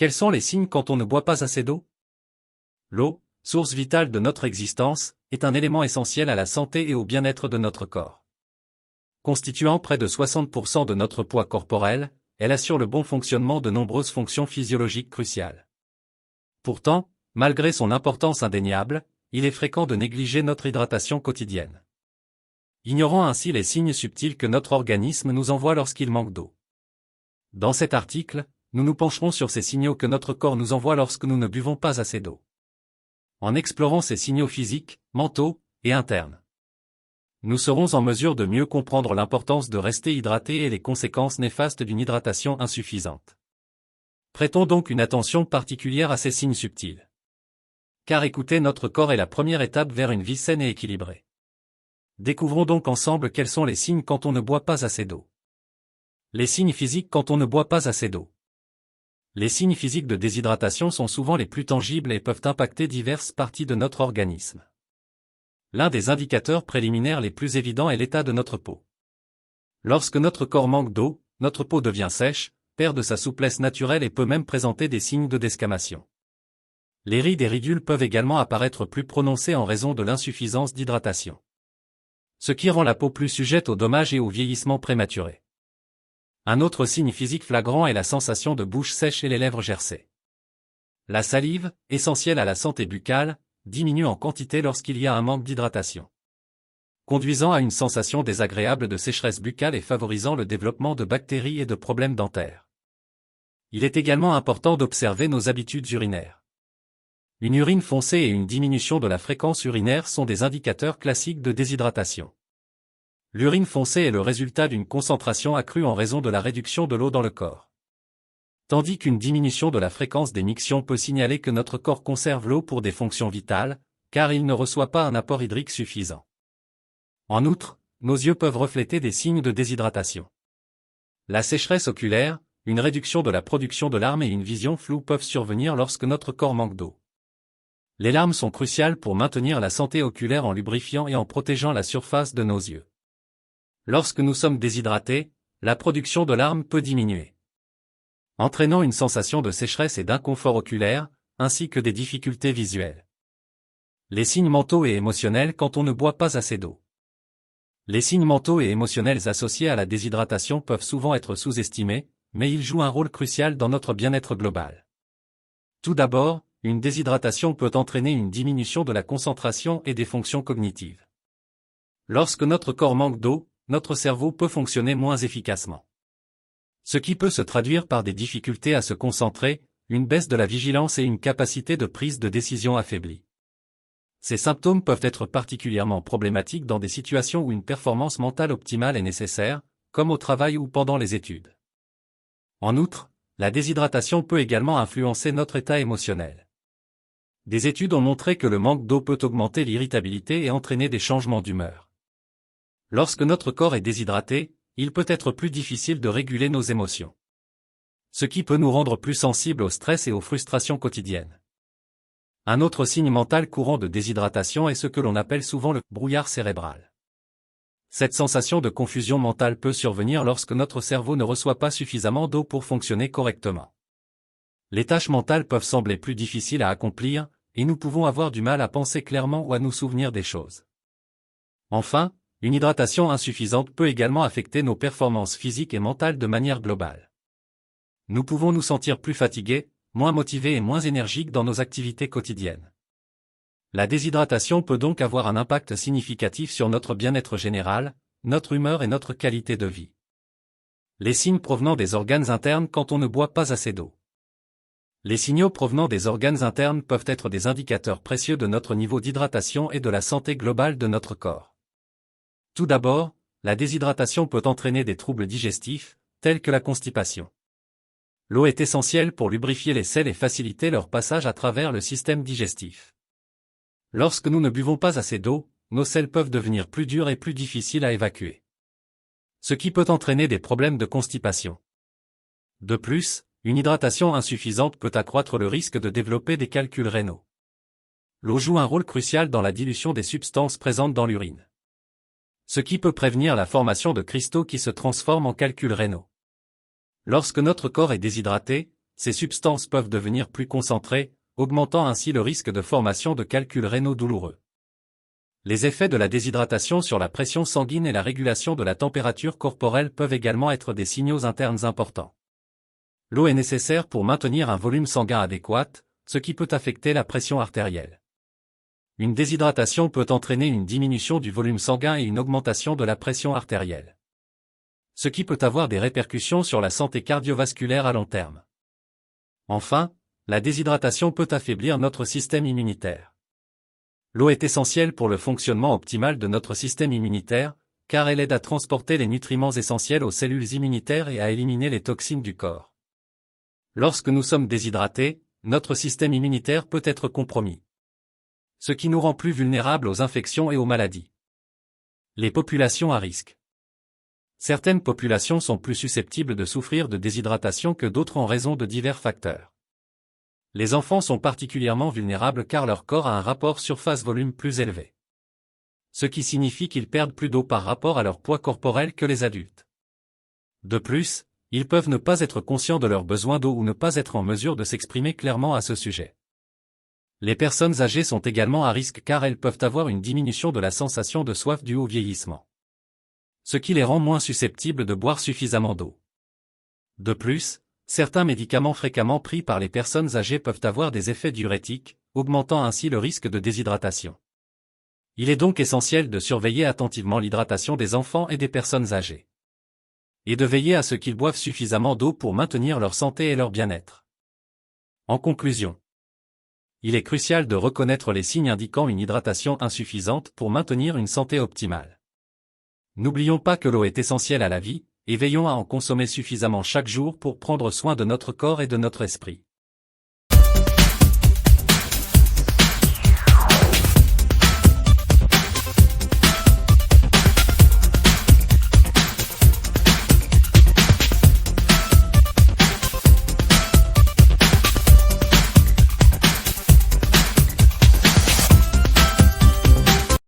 Quels sont les signes quand on ne boit pas assez d'eau? L'eau, source vitale de notre existence, est un élément essentiel à la santé et au bien-être de notre corps. Constituant près de 60% de notre poids corporel, elle assure le bon fonctionnement de nombreuses fonctions physiologiques cruciales. Pourtant, malgré son importance indéniable, il est fréquent de négliger notre hydratation quotidienne. Ignorant ainsi les signes subtils que notre organisme nous envoie lorsqu'il manque d'eau. Dans cet article, nous nous pencherons sur ces signaux que notre corps nous envoie lorsque nous ne buvons pas assez d'eau. En explorant ces signaux physiques, mentaux et internes, nous serons en mesure de mieux comprendre l'importance de rester hydraté et les conséquences néfastes d'une hydratation insuffisante. Prêtons donc une attention particulière à ces signes subtils. Car écouter notre corps est la première étape vers une vie saine et équilibrée. Découvrons donc ensemble quels sont les signes quand on ne boit pas assez d'eau. Les signes physiques quand on ne boit pas assez d'eau. Les signes physiques de déshydratation sont souvent les plus tangibles et peuvent impacter diverses parties de notre organisme. L'un des indicateurs préliminaires les plus évidents est l'état de notre peau. Lorsque notre corps manque d'eau, notre peau devient sèche, perd de sa souplesse naturelle et peut même présenter des signes de desquamation. Les rides et ridules peuvent également apparaître plus prononcées en raison de l'insuffisance d'hydratation. Ce qui rend la peau plus sujette aux dommages et au vieillissement prématuré. Un autre signe physique flagrant est la sensation de bouche sèche et les lèvres gercées. La salive, essentielle à la santé buccale, diminue en quantité lorsqu'il y a un manque d'hydratation, conduisant à une sensation désagréable de sécheresse buccale et favorisant le développement de bactéries et de problèmes dentaires. Il est également important d'observer nos habitudes urinaires. Une urine foncée et une diminution de la fréquence urinaire sont des indicateurs classiques de déshydratation. L'urine foncée est le résultat d'une concentration accrue en raison de la réduction de l'eau dans le corps. Tandis qu'une diminution de la fréquence des mictions peut signaler que notre corps conserve l'eau pour des fonctions vitales, car il ne reçoit pas un apport hydrique suffisant. En outre, nos yeux peuvent refléter des signes de déshydratation. La sécheresse oculaire, une réduction de la production de larmes et une vision floue peuvent survenir lorsque notre corps manque d'eau. Les larmes sont cruciales pour maintenir la santé oculaire en lubrifiant et en protégeant la surface de nos yeux. Lorsque nous sommes déshydratés, la production de larmes peut diminuer, entraînant une sensation de sécheresse et d'inconfort oculaire, ainsi que des difficultés visuelles. Les signes mentaux et émotionnels quand on ne boit pas assez d'eau. Les signes mentaux et émotionnels associés à la déshydratation peuvent souvent être sous-estimés, mais ils jouent un rôle crucial dans notre bien-être global. Tout d'abord, une déshydratation peut entraîner une diminution de la concentration et des fonctions cognitives. Lorsque notre corps manque d'eau, notre cerveau peut fonctionner moins efficacement. Ce qui peut se traduire par des difficultés à se concentrer, une baisse de la vigilance et une capacité de prise de décision affaiblie. Ces symptômes peuvent être particulièrement problématiques dans des situations où une performance mentale optimale est nécessaire, comme au travail ou pendant les études. En outre, la déshydratation peut également influencer notre état émotionnel. Des études ont montré que le manque d'eau peut augmenter l'irritabilité et entraîner des changements d'humeur. Lorsque notre corps est déshydraté, il peut être plus difficile de réguler nos émotions. Ce qui peut nous rendre plus sensibles au stress et aux frustrations quotidiennes. Un autre signe mental courant de déshydratation est ce que l'on appelle souvent le brouillard cérébral. Cette sensation de confusion mentale peut survenir lorsque notre cerveau ne reçoit pas suffisamment d'eau pour fonctionner correctement. Les tâches mentales peuvent sembler plus difficiles à accomplir, et nous pouvons avoir du mal à penser clairement ou à nous souvenir des choses. Enfin, une hydratation insuffisante peut également affecter nos performances physiques et mentales de manière globale. Nous pouvons nous sentir plus fatigués, moins motivés et moins énergiques dans nos activités quotidiennes. La déshydratation peut donc avoir un impact significatif sur notre bien-être général, notre humeur et notre qualité de vie. Les signes provenant des organes internes quand on ne boit pas assez d'eau. Les signaux provenant des organes internes peuvent être des indicateurs précieux de notre niveau d'hydratation et de la santé globale de notre corps. Tout d'abord, la déshydratation peut entraîner des troubles digestifs, tels que la constipation. L'eau est essentielle pour lubrifier les selles et faciliter leur passage à travers le système digestif. Lorsque nous ne buvons pas assez d'eau, nos selles peuvent devenir plus dures et plus difficiles à évacuer. Ce qui peut entraîner des problèmes de constipation. De plus, une hydratation insuffisante peut accroître le risque de développer des calculs rénaux. L'eau joue un rôle crucial dans la dilution des substances présentes dans l'urine. Ce qui peut prévenir la formation de cristaux qui se transforment en calculs rénaux. Lorsque notre corps est déshydraté, ces substances peuvent devenir plus concentrées, augmentant ainsi le risque de formation de calculs rénaux douloureux. Les effets de la déshydratation sur la pression sanguine et la régulation de la température corporelle peuvent également être des signaux internes importants. L'eau est nécessaire pour maintenir un volume sanguin adéquat, ce qui peut affecter la pression artérielle. Une déshydratation peut entraîner une diminution du volume sanguin et une augmentation de la pression artérielle, ce qui peut avoir des répercussions sur la santé cardiovasculaire à long terme. Enfin, la déshydratation peut affaiblir notre système immunitaire. L'eau est essentielle pour le fonctionnement optimal de notre système immunitaire, car elle aide à transporter les nutriments essentiels aux cellules immunitaires et à éliminer les toxines du corps. Lorsque nous sommes déshydratés, notre système immunitaire peut être compromis, ce qui nous rend plus vulnérables aux infections et aux maladies. Les populations à risque. Certaines populations sont plus susceptibles de souffrir de déshydratation que d'autres en raison de divers facteurs. Les enfants sont particulièrement vulnérables car leur corps a un rapport surface-volume plus élevé, ce qui signifie qu'ils perdent plus d'eau par rapport à leur poids corporel que les adultes. De plus, ils peuvent ne pas être conscients de leurs besoins d'eau ou ne pas être en mesure de s'exprimer clairement à ce sujet. Les personnes âgées sont également à risque car elles peuvent avoir une diminution de la sensation de soif due au vieillissement, ce qui les rend moins susceptibles de boire suffisamment d'eau. De plus, certains médicaments fréquemment pris par les personnes âgées peuvent avoir des effets diurétiques, augmentant ainsi le risque de déshydratation. Il est donc essentiel de surveiller attentivement l'hydratation des enfants et des personnes âgées, et de veiller à ce qu'ils boivent suffisamment d'eau pour maintenir leur santé et leur bien-être. En conclusion, il est crucial de reconnaître les signes indiquant une hydratation insuffisante pour maintenir une santé optimale. N'oublions pas que l'eau est essentielle à la vie, et veillons à en consommer suffisamment chaque jour pour prendre soin de notre corps et de notre esprit.